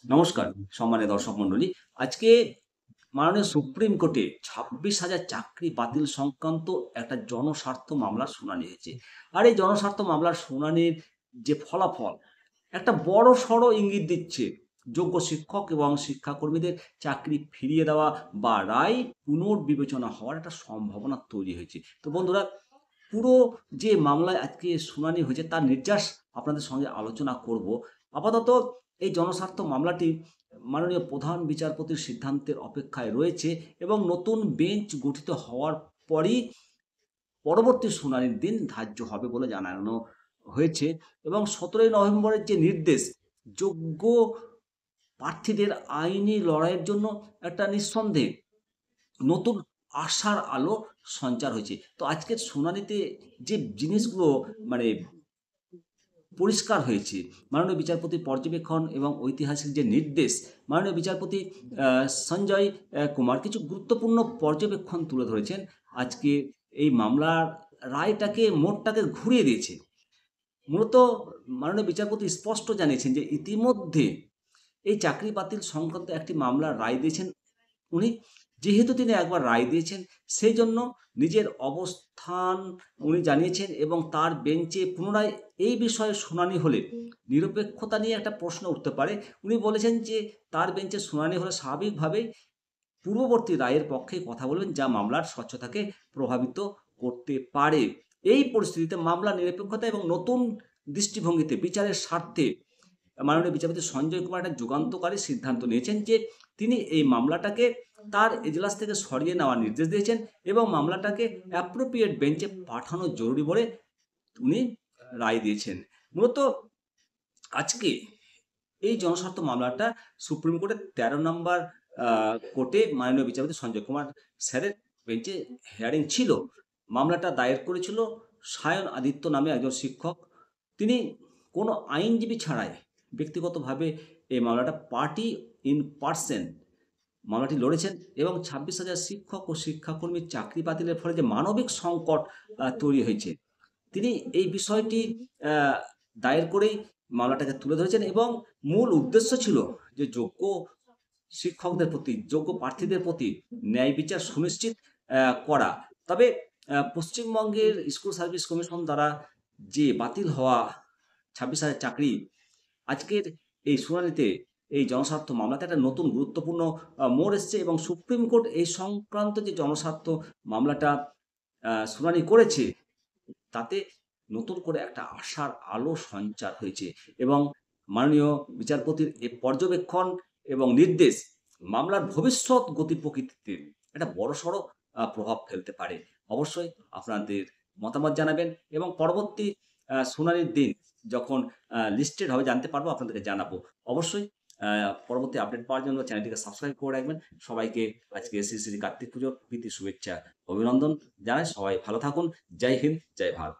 নমস্কার সম্মানীয় দর্শক মণ্ডলী। আজকে মাননীয় সুপ্রিম কোর্টে ২৬,০০০ চাকরি বাতিল সংক্রান্ত একটা জনস্বার্থ মামলার শুনানি হয়েছে। আর এই জনস্বার্থ মামলার শুনানির যে ফলাফল একটা বড়সড় ইঙ্গিত দিচ্ছে। যোগ্য শিক্ষক এবং শিক্ষাকর্মীদের চাকরি ফিরিয়ে দেওয়া বা রায় পুনর্বিবেচনা হওয়ার একটা সম্ভাবনা তৈরি হয়েছে। তো বন্ধুরা, পুরো যে মামলায় আজকে শুনানি হয়েছে তার নির্যাস আপনাদের সঙ্গে আলোচনা করব। আপাতত এই জনস্বার্থ মামলাটি মাননীয় প্রধান বিচারপতির সিদ্ধান্তের অপেক্ষায় রয়েছে এবং নতুন বেঞ্চ গঠিত হওয়ার পরই পরবর্তী শুনানির দিন ধার্য হবে বলে জানানো হয়েছে। এবং ১৭ই নভেম্বরের যে নির্দেশ, যোগ্য প্রার্থীদের আইনি লড়াইয়ের জন্য একটা নিঃসন্দেহে নতুন আশার আলো সঞ্চার হয়েছে। তো আজকের শুনানিতে যে জিনিসগুলো মানে পরিষ্কার হয়েছে, মাননীয় বিচারপতির পর্যবেক্ষণ এবং ঐতিহাসিক যে নির্দেশ, মাননীয় বিচারপতি সঞ্জয় কুমার কিছু গুরুত্বপূর্ণ পর্যবেক্ষণ তুলে ধরেছেন। আজকে এই মামলার রায়টাকে মোড়টাকে ঘুরিয়ে দিয়েছে। মূলত মাননীয় বিচারপতি স্পষ্ট জানিয়েছেন যে ইতিমধ্যে এই চাকরি বাতিল সংক্রান্ত একটি মামলার রায় দিয়েছেন উনি। যেহেতু তিনি একবার রায় দিয়েছেন, সেইজন্য নিজের অবস্থান উনি জানিয়েছেন এবং তার বেঞ্চে পুনরায় এই বিষয়ে শুনানি হলে নিরপেক্ষতা নিয়ে একটা প্রশ্ন উঠতে পারে। উনি বলেছেন যে তার বেঞ্চে শুনানি হলে স্বাভাবিকভাবেই পূর্ববর্তী রায়ের পক্ষে কথা বলবেন, যা মামলার স্বচ্ছতাকে প্রভাবিত করতে পারে। এই পরিস্থিতিতে মামলার নিরপেক্ষতা এবং নতুন দৃষ্টিভঙ্গিতে বিচারের স্বার্থে মাননীয় বিচারপতি সঞ্জয় কুমার একটা যুগান্তকারী সিদ্ধান্ত নিয়েছেন যে তিনি এই মামলাটাকে তার এজলাস থেকে সরিয়ে নেওয়ার নির্দেশ দিয়েছেন এবং মামলাটাকে অ্যাপ্রোপ্রিয়েট বেঞ্চে পাঠানো জরুরি বলে উনি রায় দিয়েছেন। মূলত আজকে এই জনস্বার্থ মামলাটা সুপ্রিম কোর্টের ১৩ নম্বর কোর্টে মাননীয় বিচারপতি সঞ্জয় কুমার স্যারের বেঞ্চে হিয়ারিং ছিল। মামলাটা দায়ের করেছিল সায়ন আদিত্য নামে একজন শিক্ষক। তিনি কোনো আইনজীবী ছাড়াই ব্যক্তিগতভাবে এই মামলাটা পার্টি ইন পার্সন মামলাটি লড়েছেন এবং ২৬,০০০ শিক্ষক ও শিক্ষাকর্মীর চাকরি বাতিলের ফলে যে মানবিক সংকট তৈরি হয়েছে, তিনি এই বিষয়টি আ দায়ের করেই মামলাটাকে তুলে ধরেছেন এবং মূল উদ্দেশ্য ছিল যে যোগ্য শিক্ষকদের প্রতি, যোগ্য প্রার্থীদের প্রতি ন্যায় বিচার সুনিশ্চিত করা। তবে পশ্চিমবঙ্গের স্কুল সার্ভিস কমিশন দ্বারা যে বাতিল হওয়া ২৬,০০০ চাকরি, আজকের এই শুনানিতে এই জনস্বার্থ মামলাতে একটা নতুন গুরুত্বপূর্ণ মোড় এসছে এবং সুপ্রিম কোর্ট এই সংক্রান্ত যে জনস্বার্থ মামলাটা শুনানি করেছে, তাতে নতুন করে একটা আশার আলো সঞ্চার হয়েছে এবং মাননীয় বিচারপতির এ পর্যবেক্ষণ এবং নির্দেশ মামলার ভবিষ্যৎ গতি প্রকৃতিতে একটা বড়সড় প্রভাব ফেলতে পারে। অবশ্যই আপনাদের মতামত জানাবেন এবং পরবর্তী শুনানির দিন যখন লিস্টেড হবে জানতে পারবো, আপনাদেরকে জানাবো। অবশ্যই পরবর্তী আপডেট পাওয়ার জন্য চ্যানেলটিকে সাবস্ক্রাইব করে রাখবেন। সবাইকে আজকে শ্রী, শ্রী কার্তিক পুজোর প্রীতি শুভেচ্ছা, অভিনন্দন জানাই। সবাই ভালো থাকুন। জয় হিন্দ, জয় ভারত।